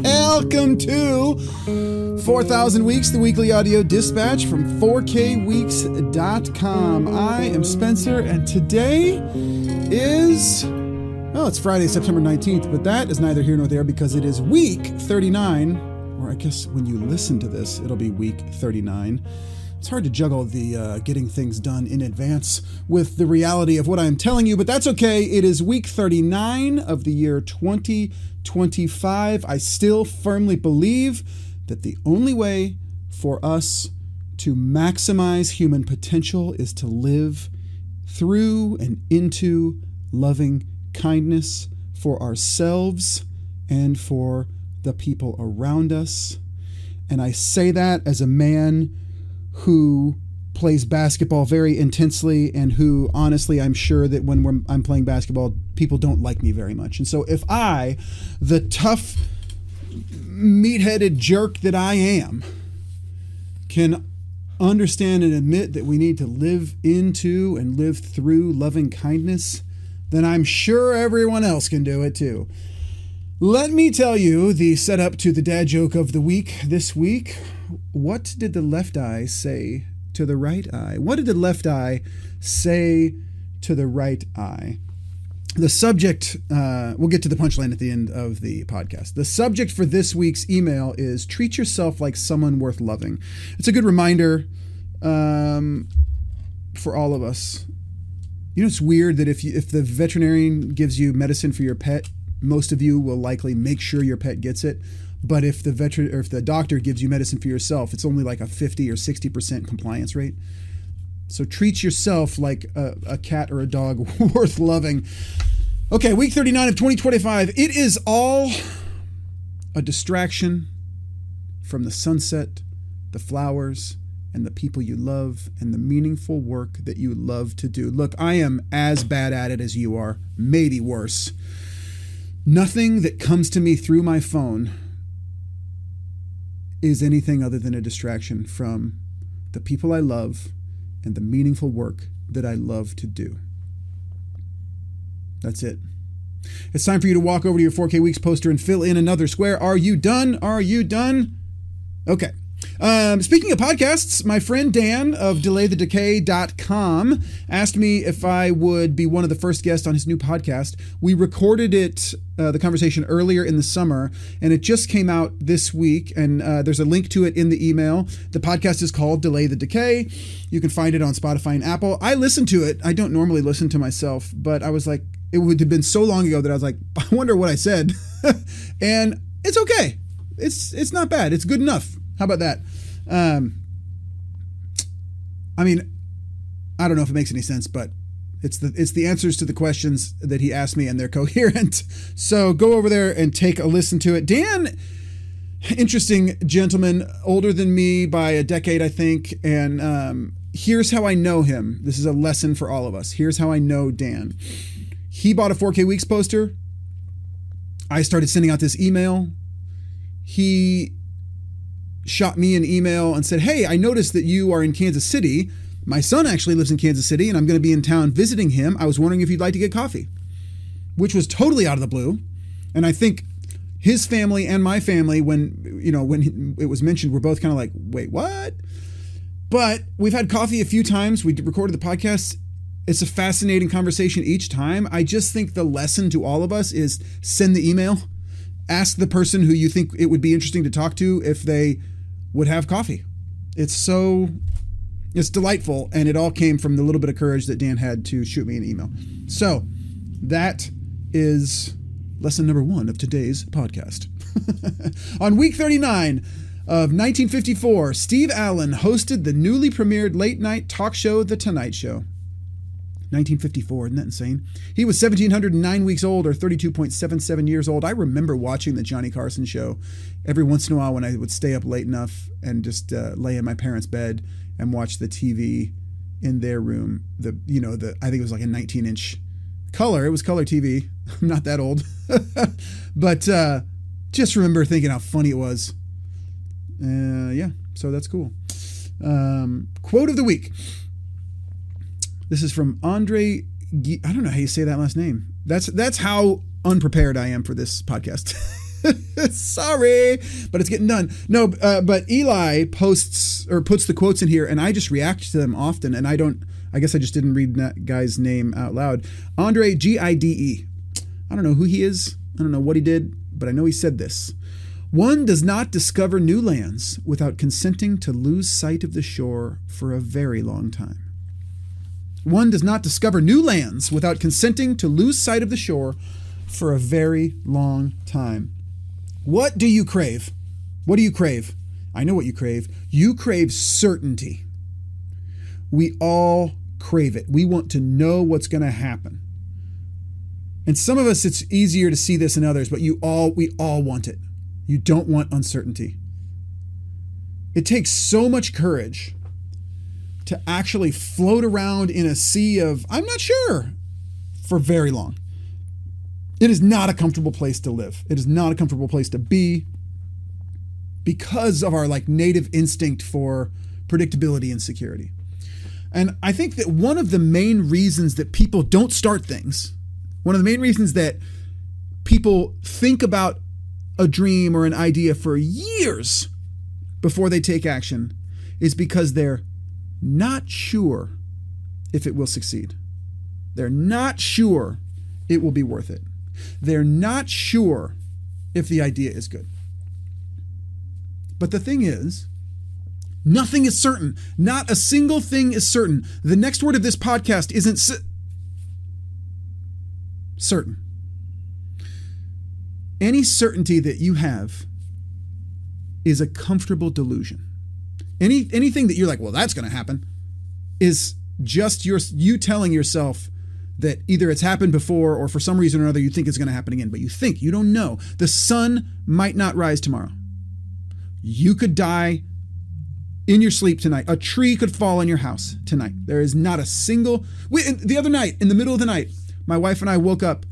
Welcome to 4,000 Weeks, the weekly audio dispatch from 4kweeks.com. I am Spencer, and today is, well, it's Friday, September 19th, but that is neither here nor there because it is week 39, or I guess when you listen to this, it'll be week 39. It's hard to juggle the getting things done in advance with the reality of what I'm telling you, but that's okay. It is week 39 of the year 2025. I still firmly believe that the only way for us to maximize human potential is to live through and into loving kindness for ourselves and for the people around us. And I say that as a man who plays basketball very intensely and who, honestly, I'm sure that when I'm playing basketball, people don't like me very much. And so if I, the tough, meat-headed jerk that I am, can understand and admit that we need to live into and live through loving kindness, then I'm sure everyone else can do it too. Let me tell you the setup to the dad joke of the week this week. What did the left eye say to the right eye? What did the left eye say to the right eye? The subject, we'll get to the punchline at the end of the podcast. The subject for this week's email is treat yourself like someone worth loving. It's a good reminder for all of us. You know, it's weird that if the veterinarian gives you medicine for your pet, most of you will likely make sure your pet gets it. But if the doctor gives you medicine for yourself, it's only like a 50 or 60% compliance rate. So treat yourself like a cat or a dog worth loving. Okay, week 39 of 2025. It is all a distraction from the sunset, the flowers, and the people you love, and the meaningful work that you love to do. Look, I am as bad at it as you are, maybe worse. Nothing that comes to me through my phone is anything other than a distraction from the people I love and the meaningful work that I love to do. That's it. It's time for you to walk over to your 4K Weeks poster and fill in another square. Are you done? Are you done? Okay. Speaking of podcasts, my friend Dan of delaythedecay.com asked me if I would be one of the first guests on his new podcast. We recorded it, the conversation earlier in the summer, and it just came out this week, and there's a link to it in the email. The podcast is called Delay the Decay. You can find it on Spotify and Apple. I listened to it. I don't normally listen to myself, but I was like, it would have been so long ago that I was like, I wonder what I said. And it's okay. It's not bad. It's good enough. How about that? I mean, I don't know if it makes any sense, but it's the answers to the questions that he asked me, and they're coherent. So go over there and take a listen to it. Dan, interesting gentleman, older than me by a decade, I think. And here's how I know him. This is a lesson for all of us. Here's how I know Dan. He bought a 4K Weeks poster. I started sending out this email. He shot me an email and said, hey, I noticed that you are in Kansas City. My son actually lives in Kansas City, and I'm going to be in town visiting him. I was wondering if you'd like to get coffee, which was totally out of the blue. And I think his family and my family, when it was mentioned, were both kind of like, wait, what? But we've had coffee a few times. We recorded the podcast. It's a fascinating conversation each time. I just think the lesson to all of us is send the email. Ask the person who you think it would be interesting to talk to if they would have coffee. It's delightful, and it all came from the little bit of courage that Dan had to shoot me an email. So that is lesson number 1 of today's podcast. On week 39 of 1954, Steve Allen hosted the newly premiered late-night talk show, The Tonight Show. 1954, isn't that insane? He was 1,709 weeks old, or 32.77 years old. I remember watching the Johnny Carson show every once in a while when I would stay up late enough and just lay in my parents' bed and watch the TV in their room. I think it was like a 19-inch color. It was color TV. I'm not that old. But just remember thinking how funny it was. Yeah, so that's cool. Quote of the week. This is from Andre. I don't know how you say that last name. That's how unprepared I am for this podcast. Sorry, but it's getting done. No, but Eli posts or puts the quotes in here, and I just react to them often. And I guess I just didn't read that guy's name out loud. Andre Gide. I don't know who he is. I don't know what he did, but I know he said this. One does not discover new lands without consenting to lose sight of the shore for a very long time. One does not discover new lands without consenting to lose sight of the shore for a very long time. What do you crave? What do you crave? I know what you crave. You crave certainty. We all crave it. We want to know what's going to happen. And some of us, it's easier to see this in others, but we all want it. You don't want uncertainty. It takes so much courage to actually float around in a sea of, I'm not sure, for very long. It is not a comfortable place to live. It is not a comfortable place to be because of our native instinct for predictability and security. And I think that one of the main reasons that people don't start things, one of the main reasons that people think about a dream or an idea for years before they take action is because they're not sure if it will succeed. They're not sure it will be worth it. They're not sure if the idea is good. But the thing is, nothing is certain. Not a single thing is certain. The next word of this podcast isn't certain. Any certainty that you have is a comfortable delusion. Anything that you're like, well, that's going to happen, is just you telling yourself that either it's happened before or for some reason or another you think it's going to happen again. But you don't know. The sun might not rise tomorrow. You could die in your sleep tonight. A tree could fall on your house tonight. There is not a single... The other night, in the middle of the night, my wife and I woke up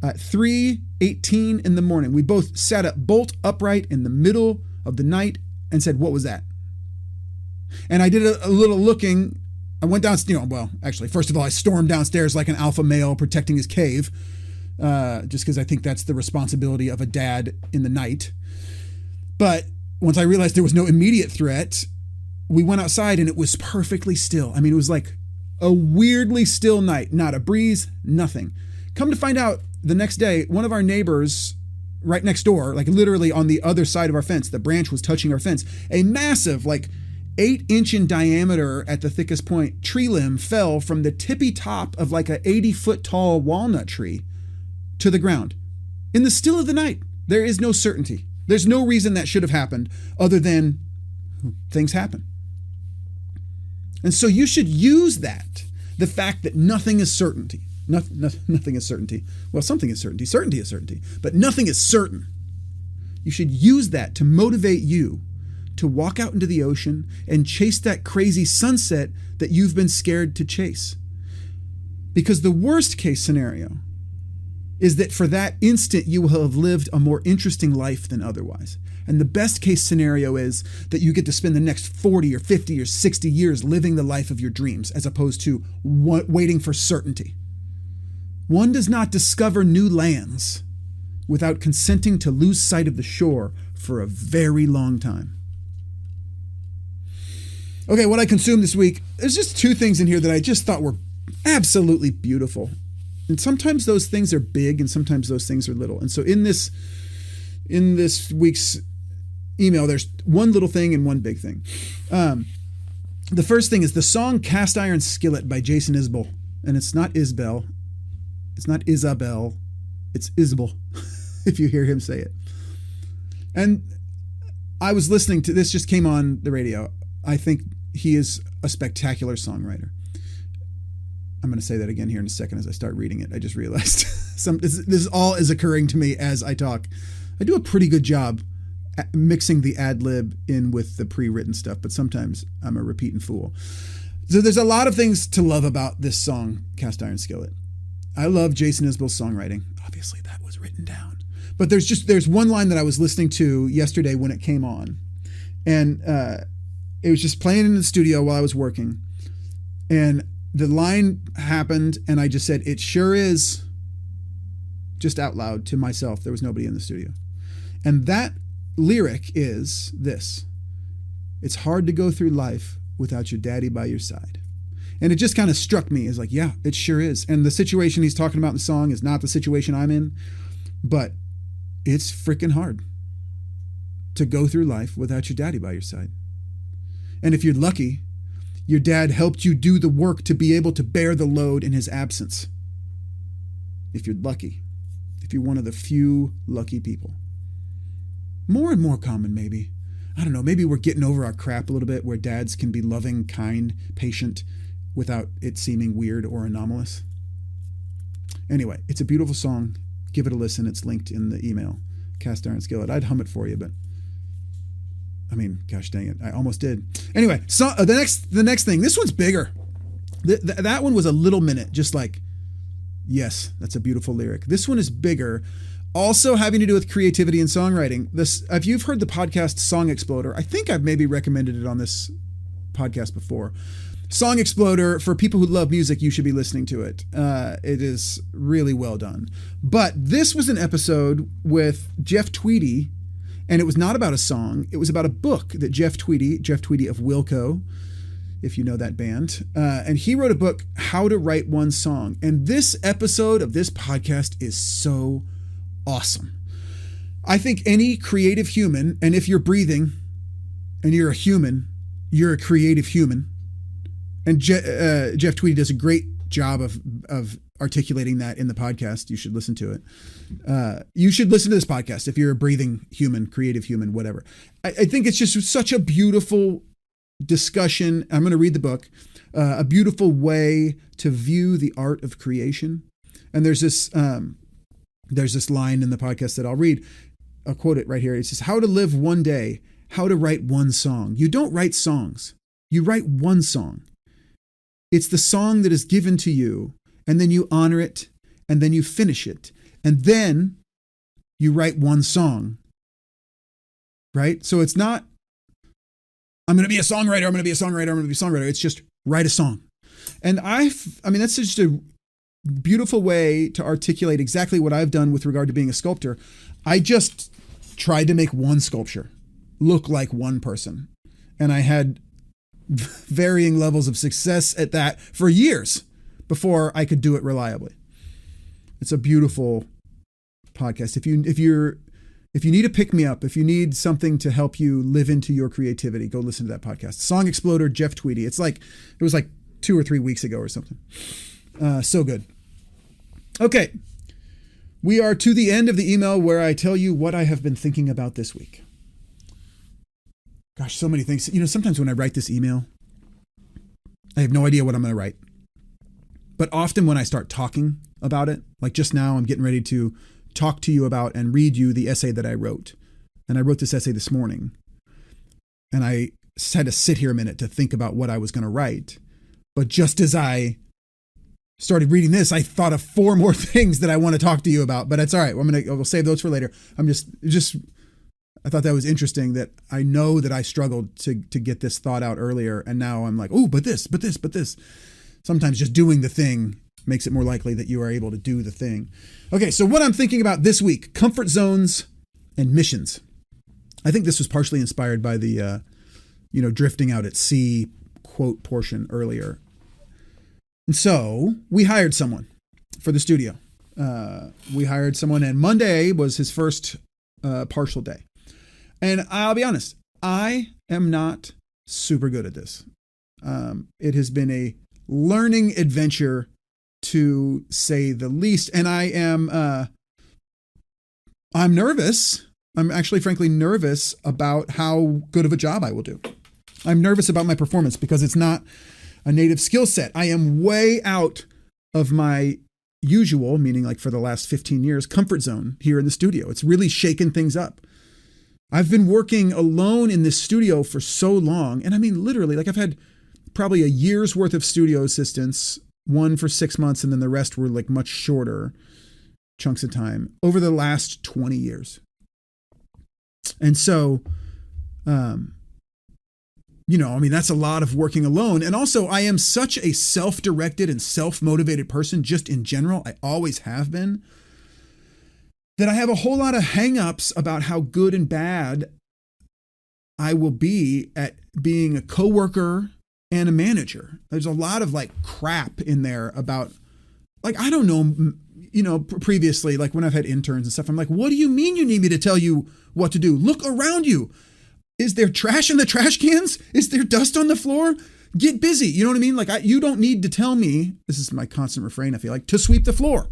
at 3:18 in the morning. We both sat up bolt upright in the middle of the night and said, what was that? And I did a little looking. I went downstairs. Well, actually, first of all, I stormed downstairs like an alpha male protecting his cave, just because I think that's the responsibility of a dad in the night. But once I realized there was no immediate threat, we went outside and it was perfectly still. I mean, it was like a weirdly still night. Not a breeze, nothing. Come to find out, the next day, one of our neighbors right next door, like literally on the other side of our fence, the branch was touching our fence, a massive, 8-inch in diameter at the thickest point tree limb fell from the tippy top of like a 80-foot tall walnut tree to the ground. In the still of the night, there is no certainty. There's no reason that should have happened other than things happen. And so you should use that, the fact that nothing is certainty. Nothing is certainty. Well, something is certainty. Certainty is certainty. But nothing is certain. You should use that to motivate you to walk out into the ocean and chase that crazy sunset that you've been scared to chase. Because the worst case scenario is that for that instant you will have lived a more interesting life than otherwise. And the best case scenario is that you get to spend the next 40 or 50 or 60 years living the life of your dreams as opposed to waiting for certainty. One does not discover new lands without consenting to lose sight of the shore for a very long time. Okay, what I consumed this week, there's just two things in here that I just thought were absolutely beautiful. And sometimes those things are big and sometimes those things are little. And so in this week's email, there's one little thing and one big thing. The first thing is the song Cast Iron Skillet by Jason Isbell. And it's not Isbell. It's not Isabel. It's Isbell, if you hear him say it. And I was listening to this, just came on the radio. I think he is a spectacular songwriter. I'm going to say that again here in a second as I start reading it. I just realized this all is occurring to me as I talk. I do a pretty good job at mixing the ad lib in with the pre-written stuff, but sometimes I'm a repeating fool. So there's a lot of things to love about this song, Cast Iron Skillet. I love Jason Isbell's songwriting. Obviously, that was written down. But there's one line that I was listening to yesterday when it came on. And it was just playing in the studio while I was working. And the line happened, and I just said, it sure is just out loud to myself. There was nobody in the studio. And that lyric is this: it's hard to go through life without your daddy by your side. And it just kind of struck me as like, yeah, it sure is. And the situation he's talking about in the song is not the situation I'm in, but it's freaking hard to go through life without your daddy by your side. And if you're lucky, your dad helped you do the work to be able to bear the load in his absence. If you're lucky, if you're one of the few lucky people. More and more common, maybe. I don't know, maybe we're getting over our crap a little bit where dads can be loving, kind, patient, without it seeming weird or anomalous. Anyway, it's a beautiful song. Give it a listen. It's linked in the email. Cast Iron Skillet. I'd hum it for you, but I mean, gosh dang it, I almost did. Anyway, so the next thing. This one's bigger. That one was a little minute, just like, yes, that's a beautiful lyric. This one is bigger. Also having to do with creativity and songwriting. If you've heard the podcast Song Exploder, I think I've maybe recommended it on this podcast before. Song Exploder, for people who love music, you should be listening to it. It is really well done. But this was an episode with Jeff Tweedy, and it was not about a song. It was about a book that Jeff Tweedy of Wilco, if you know that band, and he wrote a book, How to Write One Song. And this episode of this podcast is so awesome. I think any creative human, and if you're breathing and you're a human, you're a creative human. And Jeff Tweedy does a great job of articulating that in the podcast. You should listen to it. You should listen to this podcast if you're a breathing human, creative human, whatever. I think it's just such a beautiful discussion. I'm going to read the book. A beautiful way to view the art of creation. And there's this line in the podcast that I'll read. I'll quote it right here. It says, how to live one day, how to write one song. You don't write songs. You write one song. It's the song that is given to you, and then you honor it, and then you finish it, and then you write one song, right? So it's not, I'm going to be a songwriter, I'm going to be a songwriter, I'm going to be a songwriter. It's just write a song. And I mean, that's just a beautiful way to articulate exactly what I've done with regard to being a sculptor. I just tried to make one sculpture look like one person, and I had varying levels of success at that for years before I could do it reliably. It's a beautiful podcast. If you need a pick me up, if you need something to help you live into your creativity, go listen to that podcast. Song Exploder, Jeff Tweedy. It was like 2 or 3 weeks ago or something. So good. Okay. We are to the end of the email where I tell you what I have been thinking about this week. Gosh, so many things. You know, sometimes when I write this email, I have no idea what I'm going to write. But often when I start talking about it, like just now, I'm getting ready to talk to you about and read you the essay that I wrote. And I wrote this essay this morning. And I had to sit here a minute to think about what I was going to write. But just as I started reading this, I thought of 4 more things that I want to talk to you about. But it's all right. We'll save those for later. I thought that was interesting that I know that I struggled to get this thought out earlier. And now I'm like, oh, but this. Sometimes just doing the thing makes it more likely that you are able to do the thing. Okay, so what I'm thinking about this week, comfort zones and missions. I think this was partially inspired by the, drifting out at sea quote portion earlier. And so we hired someone for the studio. We hired someone, and Monday was his first partial day. And I'll be honest, I am not super good at this. It has been a learning adventure, to say the least. And I'm nervous. I'm actually, frankly, nervous about how good of a job I will do. I'm nervous about my performance because it's not a native skill set. I am way out of my usual, meaning like for the last 15 years, comfort zone here in the studio. It's really shaken things up. I've been working alone in this studio for so long. And I mean, literally, like I've had probably a year's worth of studio assistants, one for 6 months, and then the rest were like much shorter chunks of time over the last 20 years. And so, that's a lot of working alone. And also I am such a self-directed and self-motivated person just in general. I always have been. that I have a whole lot of hangups about how good and bad I will be at being a coworker and a manager. There's a lot of like crap in there about, like, I don't know, previously, like when I've had interns and stuff, I'm like, what do you mean you need me to tell you what to do? Look around you. Is there trash in the trash cans? Is there dust on the floor? Get busy. You know what I mean? Like, you don't need to tell me, this is my constant refrain, I feel like, to sweep the floor.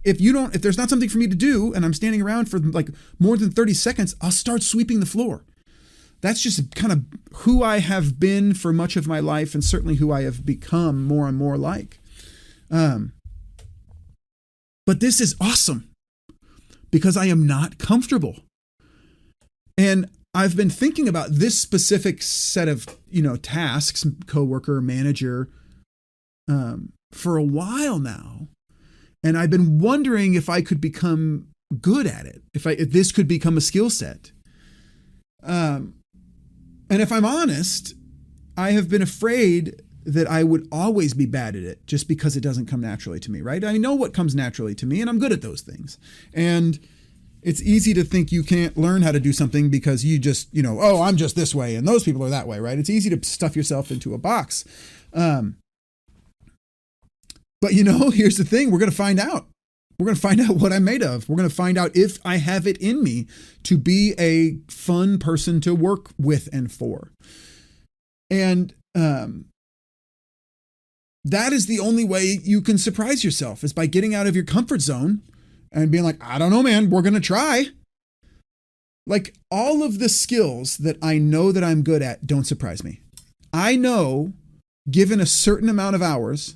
If there's not something for me to do and I'm standing around for like more than 30 seconds, I'll start sweeping the floor. That's just kind of who I have been for much of my life, and certainly who I have become more and more like. But this is awesome because I am not comfortable. And I've been thinking about this specific set of, tasks, coworker, manager, for a while now. And I've been wondering if I could become good at it, if this could become a skill set. And if I'm honest, I have been afraid that I would always be bad at it just because it doesn't come naturally to me, right? I know what comes naturally to me and I'm good at those things. And it's easy to think you can't learn how to do something because you just, I'm just this way and those people are that way, right? It's easy to stuff yourself into a box. But here's the thing. We're going to find out. We're going to find out what I'm made of. We're going to find out if I have it in me to be a fun person to work with and for. And that is the only way you can surprise yourself, is by getting out of your comfort zone and being like, I don't know, man, we're going to try. Like, all of the skills that I know that I'm good at don't surprise me. I know, given a certain amount of hours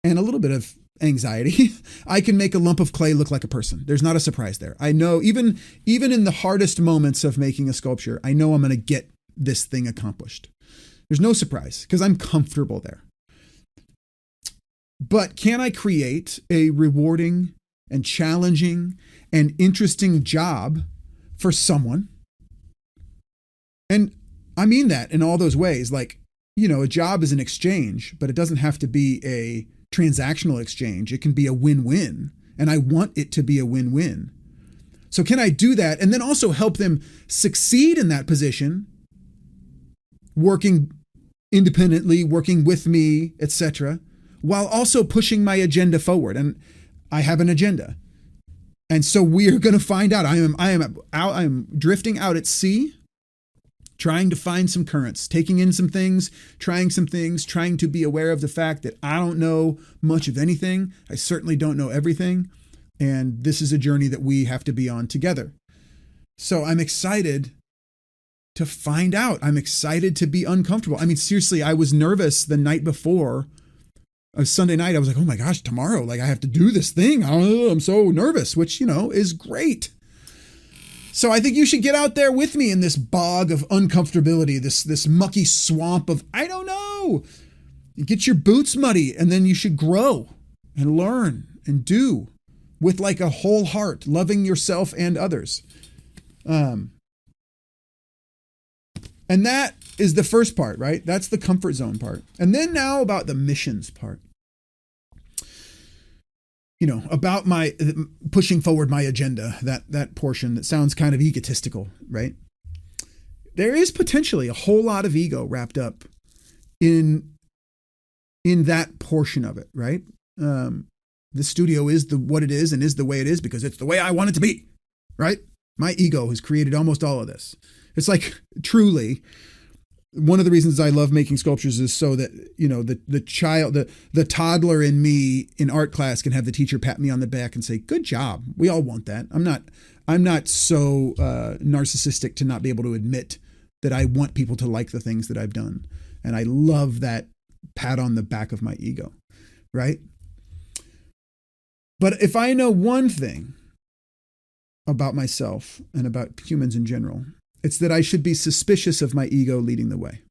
and a little bit of anxiety, I can make a lump of clay look like a person. There's not a surprise there. I know even in the hardest moments of making a sculpture, I know I'm going to get this thing accomplished. There's no surprise because I'm comfortable there. But can I create a rewarding and challenging and interesting job for someone? And I mean that in all those ways. Like, a job is an exchange, but it doesn't have to be a transactional exchange. It can be a win-win, and I want it to be a win-win. So can I do that and then also help them succeed in that position, working independently, working with me, etc., while also pushing my agenda forward? And I have an agenda. And so we are going to find out. I am drifting out at sea, trying to find some currents, taking in some things, trying to be aware of the fact that I don't know much of anything. I certainly don't know everything. And this is a journey that we have to be on together. So I'm excited to find out. I'm excited to be uncomfortable. I mean, seriously, I was nervous the night before. Sunday night, I was like, oh my gosh, tomorrow, like I have to do this thing. I'm so nervous, which, is great. So I think you should get out there with me in this bog of uncomfortability, this mucky swamp of, I don't know. You get your boots muddy, and then you should grow and learn and do with like a whole heart, loving yourself and others. And that is the first part, right? That's the comfort zone part. And then now about the missions part. About my pushing forward my agenda, that portion that sounds kind of egotistical, right? There is potentially a whole lot of ego wrapped up in that portion of it, right? The studio is what it is and is the way it is because it's the way I want it to be, right? My ego has created almost all of this. It's like, truly, one of the reasons I love making sculptures is so that, the toddler in me in art class can have the teacher pat me on the back and say, good job. We all want that. I'm not so narcissistic to not be able to admit that I want people to like the things that I've done. And I love that pat on the back of my ego, right? But if I know one thing about myself and about humans in general, it's that I should be suspicious of my ego leading the way,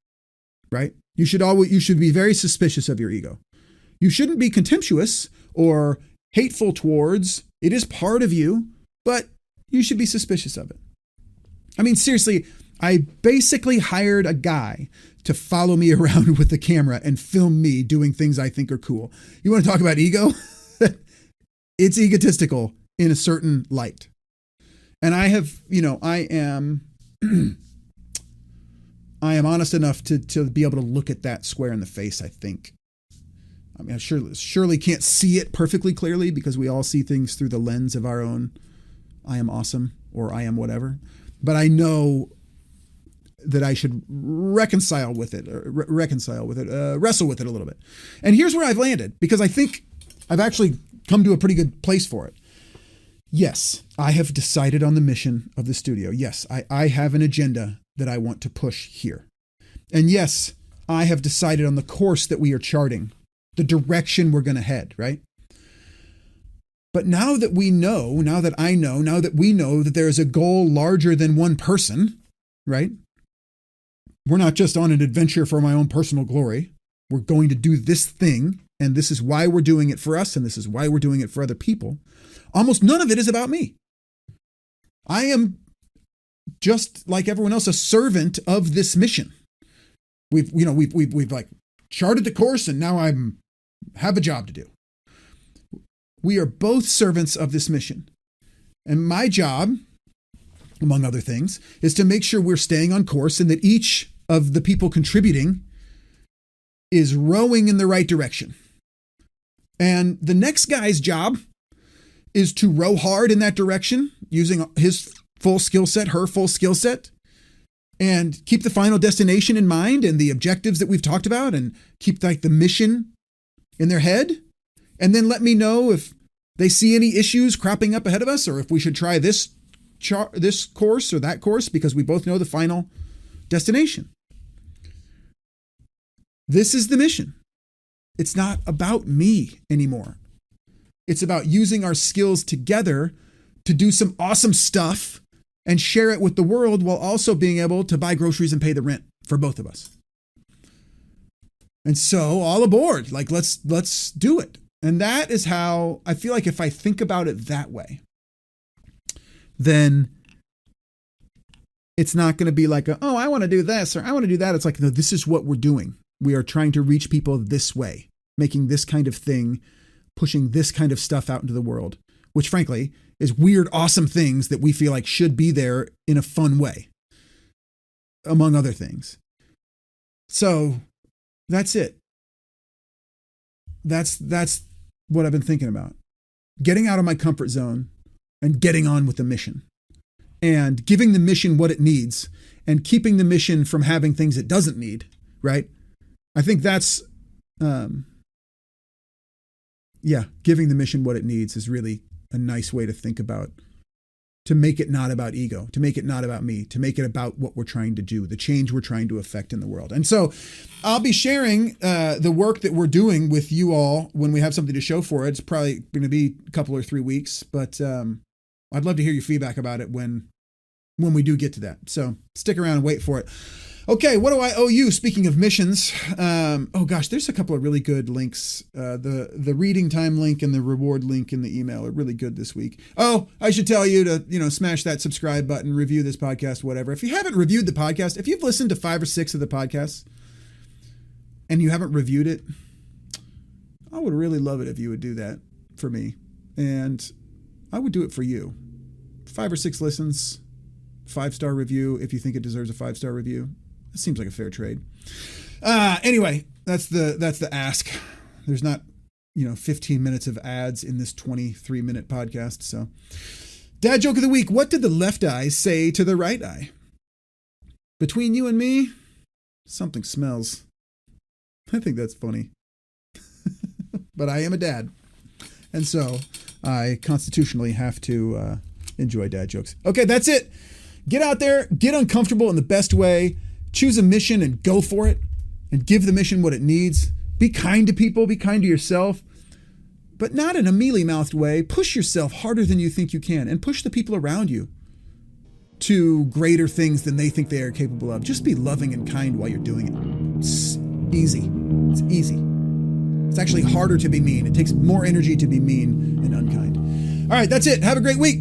right? You should be very suspicious of your ego. You shouldn't be contemptuous or hateful towards. It is part of you, but you should be suspicious of it. I mean, seriously, I basically hired a guy to follow me around with the camera and film me doing things I think are cool. You want to talk about ego? It's egotistical in a certain light. And I have, I am honest enough to be able to look at that square in the face, I think. I mean, I surely can't see it perfectly clearly because we all see things through the lens of our own I am awesome or I am whatever. But I know that I should wrestle with it a little bit. And here's where I've landed, because I think I've actually come to a pretty good place for it. Yes, I have decided on the mission of the studio. Yes, I have an agenda that I want to push here. And yes, I have decided on the course that we are charting, the direction we're going to head, right? But now that we know, now that we know that there is a goal larger than one person, right? We're not just on an adventure for my own personal glory. We're going to do this thing, and this is why we're doing it for us, and this is why we're doing it for other people. Almost none of it is about me. I am, just like everyone else, a servant of this mission. We've like charted the course, and now I have a job to do. We are both servants of this mission. And my job, among other things, is to make sure we're staying on course and that each of the people contributing is rowing in the right direction. And the next guy's job is to row hard in that direction using his full skill set, her full skill set, and keep the final destination in mind and the objectives that we've talked about, and keep like the mission in their head. And then let me know if they see any issues cropping up ahead of us, or if we should try this course or that course, because we both know the final destination. This is the mission. It's not about me anymore. It's about using our skills together to do some awesome stuff and share it with the world, while also being able to buy groceries and pay the rent for both of us. And so, all aboard, like let's do it. And that is how I feel like if I think about it that way, then it's not going to be like, I want to do this or I want to do that. It's like, no, this is what we're doing. We are trying to reach people this way, making this kind of thing, pushing this kind of stuff out into the world, which frankly is weird, awesome things that we feel like should be there in a fun way, among other things. So that's it. That's what I've been thinking about. Getting out of my comfort zone and getting on with the mission, and giving the mission what it needs and keeping the mission from having things it doesn't need, right? I think that's, giving the mission what it needs is really a nice way to think about, to make it not about ego, to make it not about me, to make it about what we're trying to do, the change we're trying to affect in the world. And so I'll be sharing the work that we're doing with you all when we have something to show for it. It's probably going to be a couple or 3 weeks, but I'd love to hear your feedback about it when we do get to that. So stick around and wait for it. Okay, what do I owe you? Speaking of missions, there's a couple of really good links. The reading time link and the reward link in the email are really good this week. Oh, I should tell you to, smash that subscribe button, review this podcast, whatever. If you haven't reviewed the podcast, if you've listened to 5 or 6 of the podcasts and you haven't reviewed it, I would really love it if you would do that for me. And I would do it for you. 5 or 6 listens, 5-star review if you think it deserves a 5-star review. It seems like a fair trade. Anyway, that's the ask. There's not, 15 minutes of ads in this 23-minute podcast. So, dad joke of the week. What did the left eye say to the right eye? Between you and me, something smells. I think that's funny. But I am a dad. And so I constitutionally have to enjoy dad jokes. Okay, that's it. Get out there, get uncomfortable in the best way. Choose a mission and go for it, and give the mission what it needs. Be kind to people, be kind to yourself, but not in a mealy-mouthed way. Push yourself harder than you think you can, and push the people around you to greater things than they think they are capable of. Just be loving and kind while you're doing it. It's easy. It's easy. It's actually harder to be mean. It takes more energy to be mean and unkind. All right, that's it. Have a great week.